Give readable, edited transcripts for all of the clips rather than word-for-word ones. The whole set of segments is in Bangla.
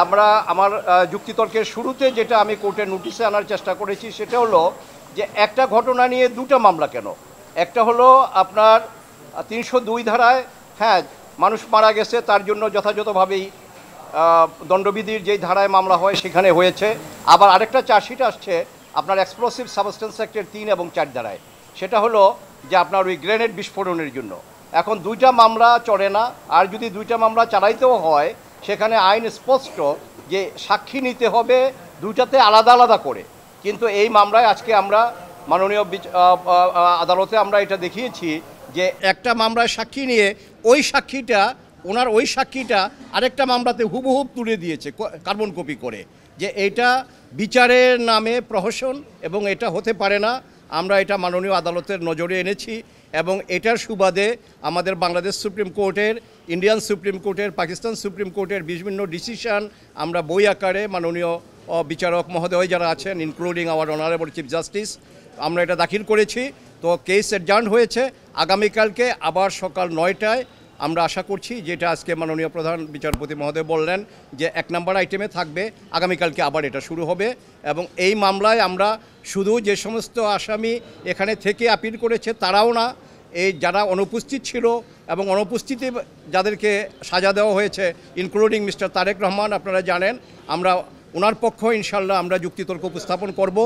আমরা আমার যুক্তিতর্কের শুরুতে যেটা আমি কোর্টের নোটিশে আনার চেষ্টা করেছি সেটা হলো যে একটা ঘটনা নিয়ে দুটো মামলা কেন। একটা হলো আপনার 302 ধারায় হ্যাঁ মানুষ মারা গেছে, তার জন্য যথাযথভাবেই দণ্ডবিধির যেই ধারায় মামলা হয় সেখানে হয়েছে। আবার আরেকটা চার্জশিট আসছে আপনার এক্সপ্লোসিভ সাবস্টেন্স অ্যাক্টের 3 এবং 4 ধারায়, সেটা হলো যে আপনার ওই গ্রেনেড বিস্ফোরণের জন্য। এখন দুইটা মামলা চলে না, আর যদি দুইটা মামলা চালাইতেও হয় সেখানে আইন স্পষ্ট যে সাক্ষী নিতে হবে দুইটাতে আলাদা আলাদা করে। কিন্তু এই মামলায় আজকে আমরা মাননীয় আদালতে আমরা এটা দেখিয়েছি যে একটা মামলায় সাক্ষী নিয়ে ওই সাক্ষীটা আরেকটা মামলাতে হুবহুব তুলে দিয়েছে কার্বন কপি করে, যে এটা বিচারের নামে প্রহসন এবং এটা হতে পারে না। আমরা এটা মাননীয় আদালতের নজরে এনেছি এবং এটার সুবাদে আমাদের বাংলাদেশ সুপ্রিম কোর্টের, ইন্ডিয়ান সুপ্রিম কোর্টের, পাকিস্তান সুপ্রিম কোর্টের বিভিন্ন ডিসিশন আমরা বই আকারে মাননীয় বিচারক মহোদয় যারা আছেন including hour honourable chief justice আমরা এটা দাখিল করেছি। তো কেস অ্যাডজার্ন হয়েছে আগামীকালকে আবার সকাল 9টায়। আমরা আশা করছি যেটা আজকে মাননীয় প্রধান বিচারপতি মহোদয় বললেন যে 1 নম্বর আইটেমে থাকবে, আগামীকালকে আবার এটা শুরু হবে। এবং এই মামলায় আমরা শুধু যে সমস্ত আসামি এখানে থেকে আপিল করেছে তারাও না, এই যারা অনুপস্থিত ছিল এবং অনুপস্থিতি যাদেরকে সাজা দেওয়া হয়েছে ইনক্লুডিং মিস্টার তারেক রহমান, আপনারা জানেন আমরা ওনার পক্ষ ইনশাল্লাহ আমরা যুক্তিতর্ক উপস্থাপন করব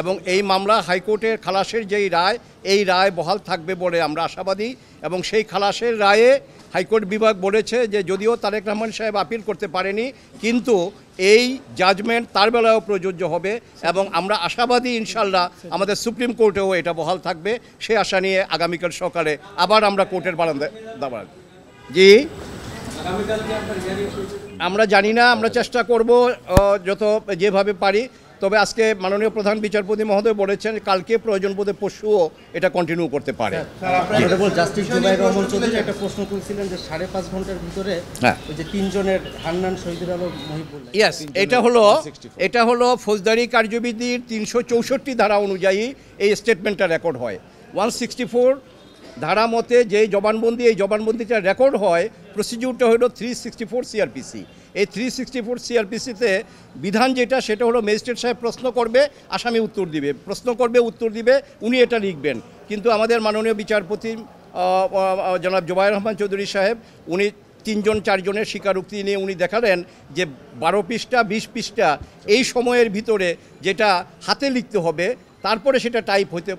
এবং এই মামলা হাইকোর্টের খালাসের যেই রায় এই রায় বহাল থাকবে বলে আমরা আশাবাদী। এবং সেই খালাসের রায়ে হাইকোর্ট বিভাগ বলেছে যে যদিও তারেক রহমান সাহেব আপিল করতে পারেনি কিন্তু এই জাজমেন্ট তার বেলায়ও প্রযোজ্য হবে এবং আমরা আশাবাদী ইনশাল্লাহ আমাদের সুপ্রিম কোর্টেও এটা বহাল থাকবে। সে আশা নিয়ে আগামীকাল সকালে আবার আমরা কোর্টের বারান্দায় দাঁড়াব। জি আমরা জানি না, আমরা চেষ্টা করব যত যেভাবে পারি। তবে আজকে মাননীয় প্রধান বিচারপতি মহোদয় বলেছেন কালকে প্রয়োজন বোধে পরশুও এটা কন্টিনিউ করতে পারে। জাস্টিস জুবাইর রহমান চৌধুরী একটা প্রশ্ন তুলছিলেন যে 5.5 ঘন্টার ভিতরে ওই যে 3 জনের হান্নান, শহীদুল আলম, মহিবুল্লাহ, ইয়েস এটা হলো ফৌজদারি কার্যবিধির 364 ধারা অনুযায়ী এই স্টেটমেন্টটা রেকর্ড হয়। 164 ধারা মতে যেই জবানবন্দি, এই জবানবন্দিটা রেকর্ড হয়, প্রসিডিউরটা হলো 364 সিআরপিসি। এই 364 সিআরপিসিতে বিধান যেটা সেটা হলো ম্যাজিস্ট্রেট সাহেব প্রশ্ন করবে, আসামি উত্তর দিবে, প্রশ্ন করবে উত্তর দিবে, উনি এটা লিখবেন। কিন্তু আমাদের মাননীয় বিচারপতি জনাব জুবাইর রহমান চৌধুরী সাহেব উনি 3 জন 4 জনের স্বীকারোক্তি নিয়ে উনি দেখালেন যে 12 পৃষ্ঠা 20 পৃষ্ঠা এই সময়ের ভিতরে যেটা হাতে লিখতে হবে, তারপরে সেটা টাইপ হতে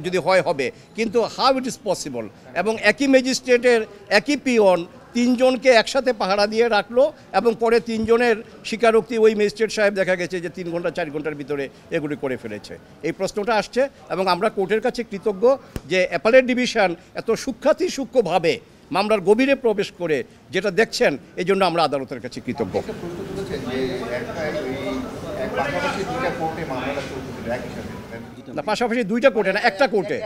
যদি হবে, কিন্তু হাউ ইট ইজ পসিবল। এবং একই ম্যাজিস্ট্রেটের একই পিয়ন 3 জনকে একসাথে পাহারা দিয়ে রাখলো এবং পরে 3 জনের স্বীকারোক্তি ওই ম্যাজিস্ট্রেট সাহেব দেখা গেছে যে 3 ঘন্টা 4 ঘন্টার ভিতরে এগুলি করে ফেলেছে। এই প্রশ্নটা আসছে এবং আমরা কোর্টের কাছে কৃতজ্ঞ যে অ্যাপেলেট ডিভিশন এত সূক্ষ্মভাবে মামলার গভীরে প্রবেশ করে যেটা দেখছেন, এই জন্য আমরা আদালতের কাছে কৃতজ্ঞ। না, পাশাপাশি 2টা কোর্টে না, একটা কোর্টে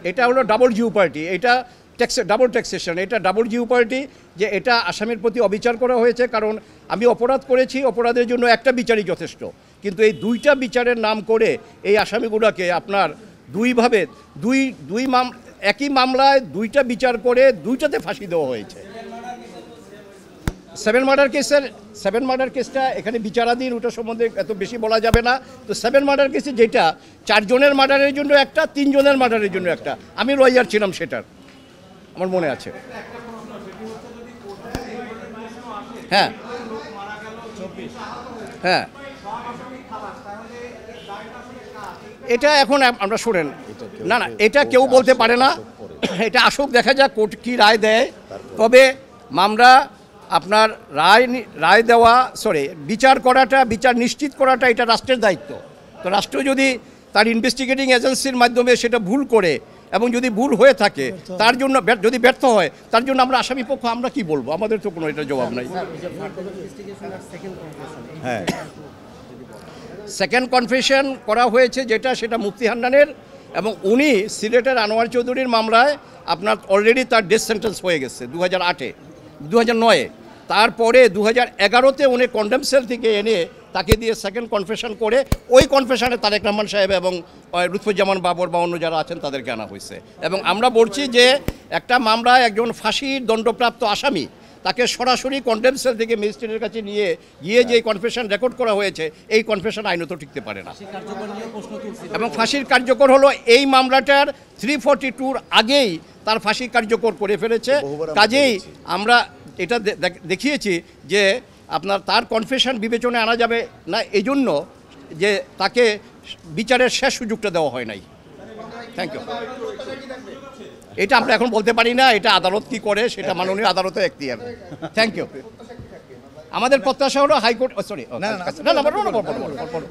এটা হলো ডাবল জিওপার্টি, এটা ডাবল ট্যাক্সেশন, এটা ডাবল জিওপার্টি যে এটা আসামির প্রতি অবিচার করা হয়েছে। কারণ আমি অপরাধ করেছি, অপরাধের জন্য একটা বিচারই যথেষ্ট, কিন্তু এই 2টা বিচারের নাম করে এই আসামিগুলোকে আপনার দুইভাবে একই মামলায় 2টা বিচার করে 2টাতে ফাঁসি দেওয়া হয়েছে। 7 মার্ডার কেসটা এখানে বিচারাধীন, ওটা সম্বন্ধে এত বেশি বলা যাবে না। তো 7 মার্ডার কেসে যেটা 4 জনের মার্ডারের জন্য একটা, 3 জনের মার্ডারের জন্য একটা, আমি লয়ার ছিলাম সেটার, আমার মনে আছে। হ্যাঁ হ্যাঁ এটা এখন আমরা শোনেন না, এটা কেউ বলতে পারে না, এটা আসুক দেখা যাক কোর্ট কী রায় দেয়। তবে মামলা আপনার রায় দেওয়া বিচার নিশ্চিত করাটা এটা রাষ্ট্রের দায়িত্ব। তো রাষ্ট্র যদি তার ইনভেস্টিগেটিং এজেন্সির মাধ্যমে সেটা ভুল করে এবং যদি ভুল হয়ে থাকে তার জন্য যদি ব্যর্থ হয় তার জন্য আমরা আসামি পক্ষ আমরা কি বলবো, আমাদের তো কোনো এটা জবাব নাই। হ্যাঁ, সেকেন্ড কনফেশন করা হয়েছে যেটা সেটা মুফতি হান্নানের, এবং উনি সিলেটের আনোয়ার চৌধুরীর মামলায় আপনার অলরেডি তার ডেথ সেন্টেন্স হয়ে গেছে 2009-এ। তারপরে 2011-তে উনি কন্ডেম সেল থেকে এনে তাকে দিয়ে সেকেন্ড কনফেশন করে ওই কনফেশনে তারেক রহমান সাহেব এবং লুৎফুজ্জামান বাবর বা অন্য যারা আছেন তাদেরকে আনা হয়েছে। এবং আমরা বলছি যে একটা মামলায় একজন ফাঁসির দণ্ডপ্রাপ্ত আসামি তাকে সরাসরি কন্ডেম সেল থেকে ম্যাজিস্ট্রেটের কাছে নিয়ে গিয়ে যে কনফেশন রেকর্ড করা হয়েছে এই কনফেশন আইনত টিকতে পারে না। এবং ফাঁসির কার্যকর হলো এই মামলাটার 342 আগেই তার ফাঁসি কার্যকর করে ফেলেছে। কাজেই আমরা এটা দেখিয়েছি যে আপনার তার কনফেশন বিবেচনায় আনা যাবে না, এই জন্য যে তাকে বিচারের শেষ সুযোগটা দেওয়া হয় নাই। Thank you. এটা আমরা এখন বলতে পারি না, এটা আদালত কি করে সেটা মাননীয় আদালতের এখতিয়ার। Thank you. আমাদের প্রত্যাশা হলো হাইকোর্ট সরি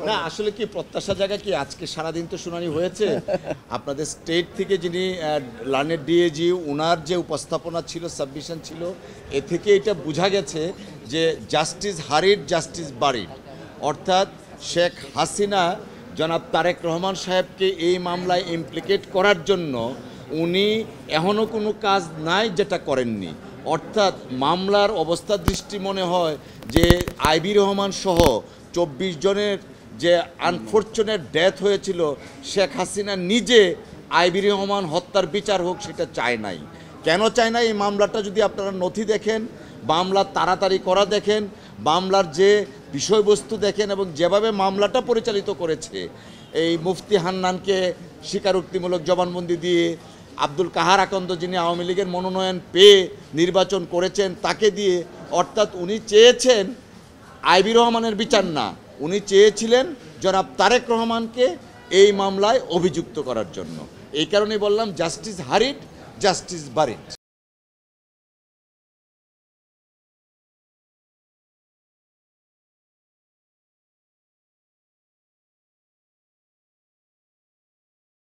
না আসলে কি প্রত্যাশা জায়গা কি আজকে সারাদিন তো শুনানি হয়েছে আপনাদের স্টেট থেকে যিনি লার্নের ডিএজি ওনার যে উপস্থাপনা ছিল সাবমিশন ছিল এ থেকে এটা বোঝা গেছে যে জাস্টিস হারিড জাস্টিস বারিড, অর্থাৎ শেখ হাসিনা জনাব তারেক রহমান সাহেবকে এই মামলায় ইমপ্লিকেট করার জন্য উনি এখনও কোনো কাজ নাই যেটা করেননি। অর্থাৎ মামলার অবস্থা দৃষ্টি মনে হয় যে আইবি রহমান সহ 24 জনের যে আনফর্চুনেট ডেথ হয়েছিল শেখ হাসিনা নিজে আইবি রহমান হত্যার বিচার হোক সেটা চায় নাই। কেন চায় না? এই মামলাটা যদি আপনারা নথি দেখেন, মামলা তাড়াতাড়ি করা দেখেন, মামলার যে বিষয়বস্তু দেখেন এবং যেভাবে মামলাটা পরিচালিত করেছে, এই মুফতি হান্নানকে স্বীকারোক্তিমূলক জবানবন্দি দিয়ে আব্দুল কাহার আকন্দ যিনি আওয়ামী লীগের মনোনয়ন পেয়ে নির্বাচন করেছেন তাকে দিয়ে, অর্থাৎ উনি চেয়েছেন আইবি রহমানের বিচার না, উনি চেয়েছিলেন জনাব তারেক রহমানকে এই মামলায় অভিযুক্ত করার জন্য। এই কারণেই বললাম জাস্টিস হারিড জাস্টিস বারিড।